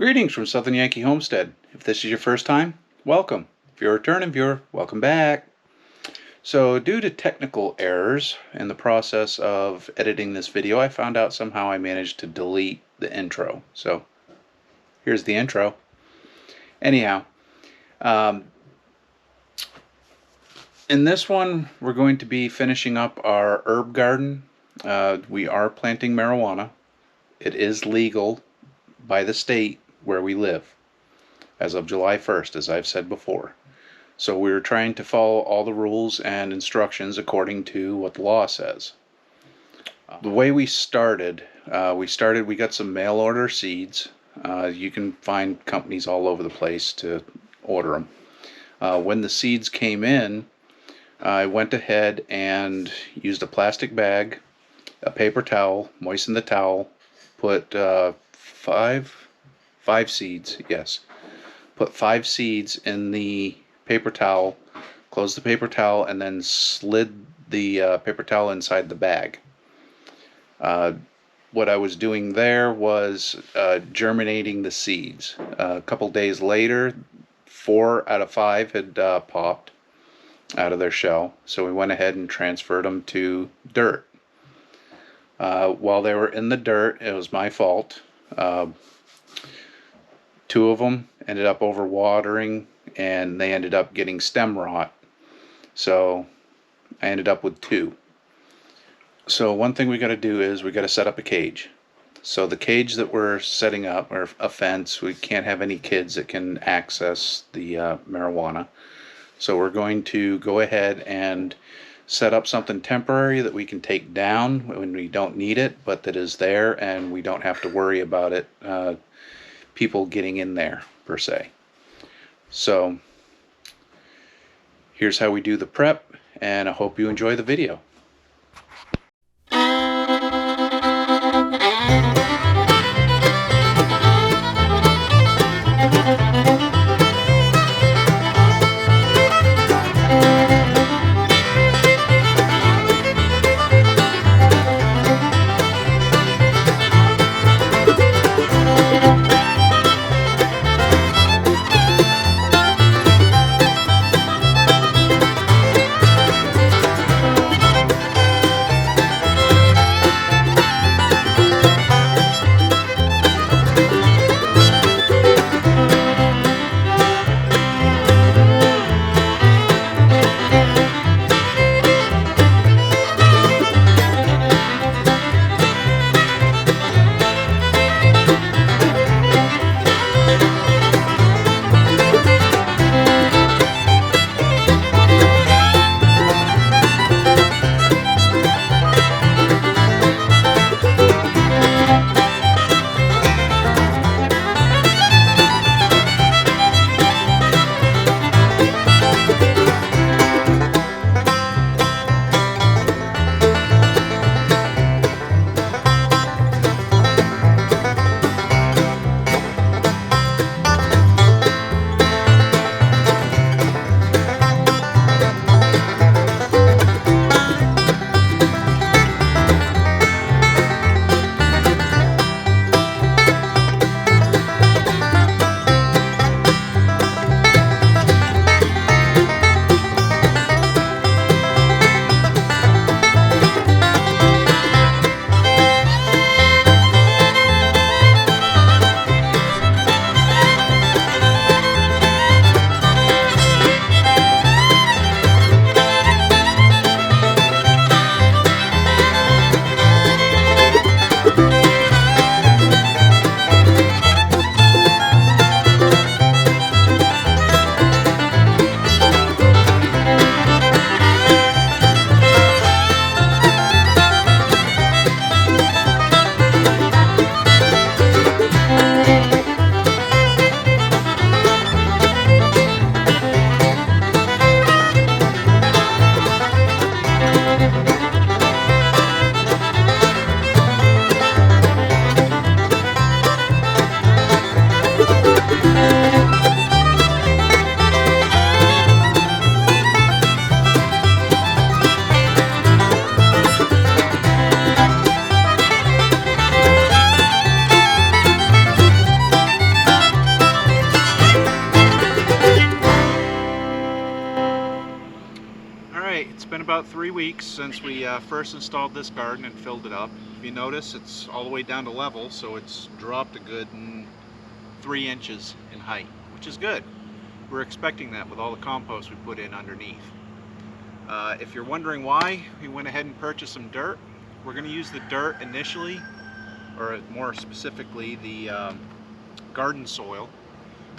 Greetings from Southern Yankee Homestead. If this is your first time, welcome. If you're a returning viewer, welcome back. So due to technical errors in the process of editing this video, I found out somehow I managed to delete the intro. So here's the intro. Anyhow, in this one we're going to be finishing up our herb garden. We are planting marijuana. It is legal by the state where we live as of July 1st, as I've said before. So we're trying to follow all the rules and instructions according to what the law says. The way we started, we got some mail order seeds. You can find companies all over the place to order them. When the seeds came in, I went ahead and used a plastic bag, a paper towel, moistened the towel, put five seeds, yes. Put 5 seeds in the paper towel, closed the paper towel, and then slid the paper towel inside the bag. What I was doing there was germinating the seeds. A couple days later, 4 out of 5 had popped out of their shell, so we went ahead and transferred them to dirt. While they were in the dirt, it was my fault. 2 of them ended up overwatering and they ended up getting stem rot. So I ended up with 2. So one thing we got to do is we got to set up a cage. So the cage that we're setting up, or a fence, we can't have any kids that can access the marijuana. So we're going to go ahead and set up something temporary that we can take down when we don't need it, but that is there and we don't have to worry about it, people getting in there per se. So here's how we do the prep, and I hope you enjoy the video. about 3 weeks since we first installed this garden and filled it up. If you notice, it's all the way down to level, so it's dropped a good 3 inches in height, which is good. We're expecting that with all the compost we put in underneath. If you're wondering why we went ahead and purchased some dirt, we're going to use the dirt initially, or more specifically the garden soil.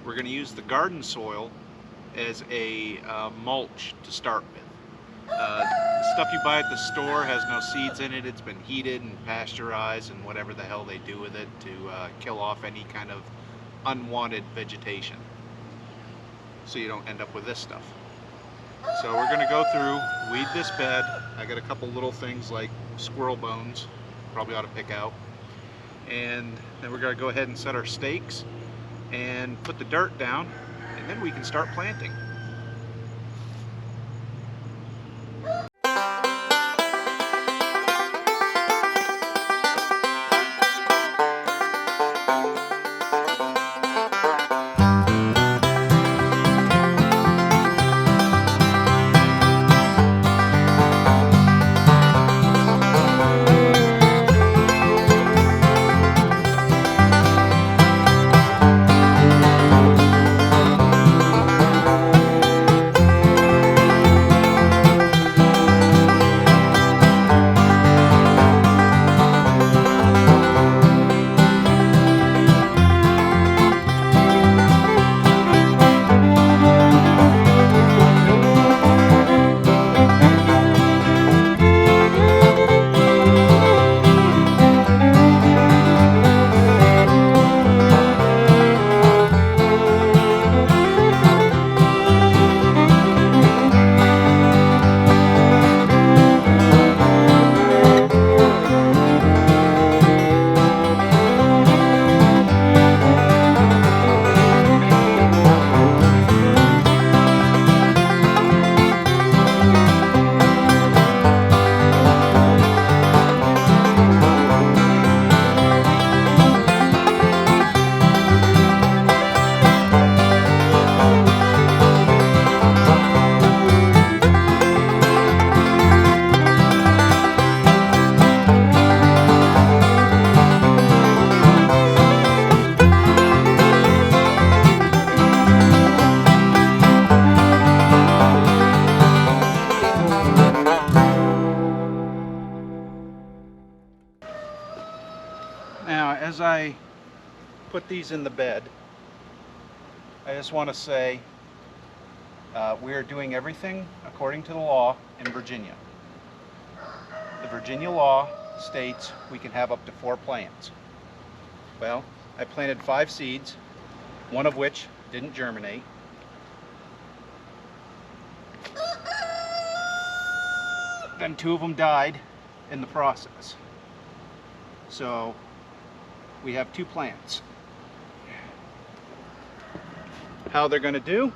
We're going to use the garden soil as a mulch to start with. The stuff you buy at the store has no seeds in it. It's been heated and pasteurized and whatever the hell they do with it to kill off any kind of unwanted vegetation, so you don't end up with this stuff. So we're going to go through, weed this bed. I got a couple little things like squirrel bones, probably ought to pick out. And then we're going to go ahead and set our stakes and put the dirt down, and then we can start planting. Now, as I put these in the bed, I just want to say we are doing everything according to the law in Virginia. The Virginia law states we can have up to 4 plants. Well, I planted 5 seeds, one of which didn't germinate. Then 2 of them died in the process. So we have 2 plants. How they're going to do,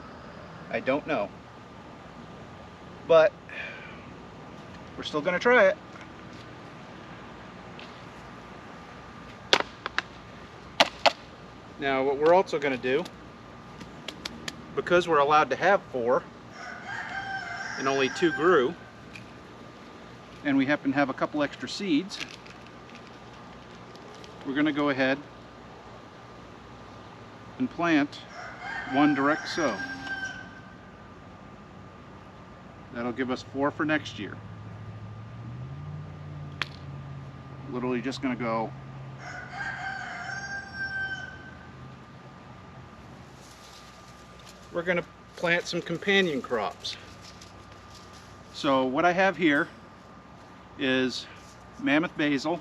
I don't know. But we're still going to try it. Now what we're also going to do, because we're allowed to have 4 and only 2 grew, and we happen to have a couple extra seeds, we're going to go ahead and plant 1 direct sow. That'll give us 4 for next year. Literally just going to go we're going to plant some companion crops. So what I have here is mammoth basil,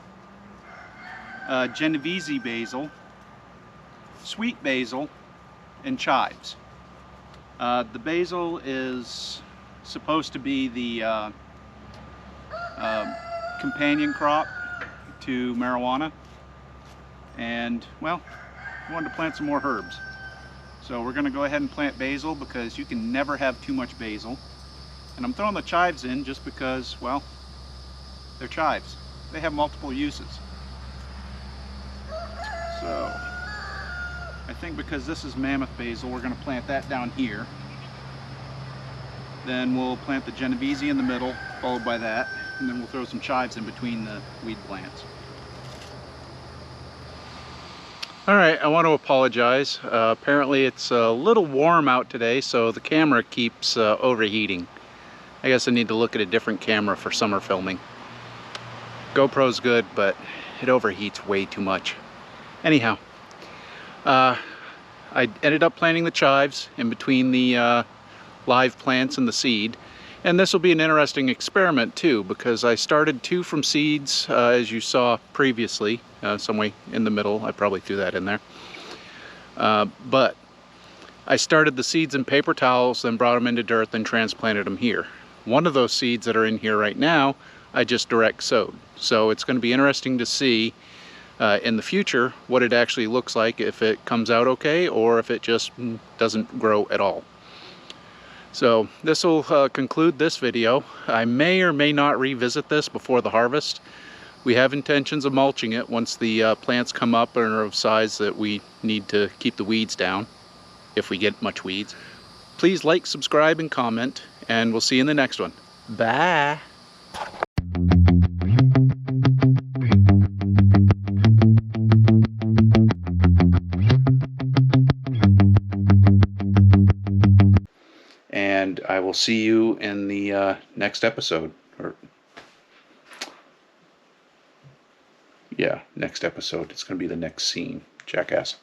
Genovese basil, sweet basil, and chives. The basil is supposed to be the companion crop to marijuana, and well, I wanted to plant some more herbs. So we're going to go ahead and plant basil because you can never have too much basil. And I'm throwing the chives in just because, well, they're chives. They have multiple uses. So I think because this is mammoth basil, we're going to plant that down here. Then we'll plant the Genovese in the middle, followed by that, and then we'll throw some chives in between the weed plants. Alright, I want to apologize. Apparently it's a little warm out today, so the camera keeps overheating. I guess I need to look at a different camera for summer filming. GoPro's good, but it overheats way too much. Anyhow, I ended up planting the chives in between the live plants and the seed. And this will be an interesting experiment too, because I started 2 from seeds, as you saw previously, somewhere in the middle. I probably threw that in there. But I started the seeds in paper towels, then brought them into dirt, then transplanted them here. One of those seeds that are in here right now, I just direct sowed. So it's going to be interesting to see in the future what it actually looks like, if it comes out okay or if it just doesn't grow at all. So this will conclude this video. I may or may not revisit this before the harvest. We have intentions of mulching it once the plants come up and are of size that we need to keep the weeds down, if we get much weeds. Please like, subscribe, and comment, and we'll see you in the next one. Bye! And I will see you in the next episode. Yeah, next episode. It's going to be the next scene. Jackass.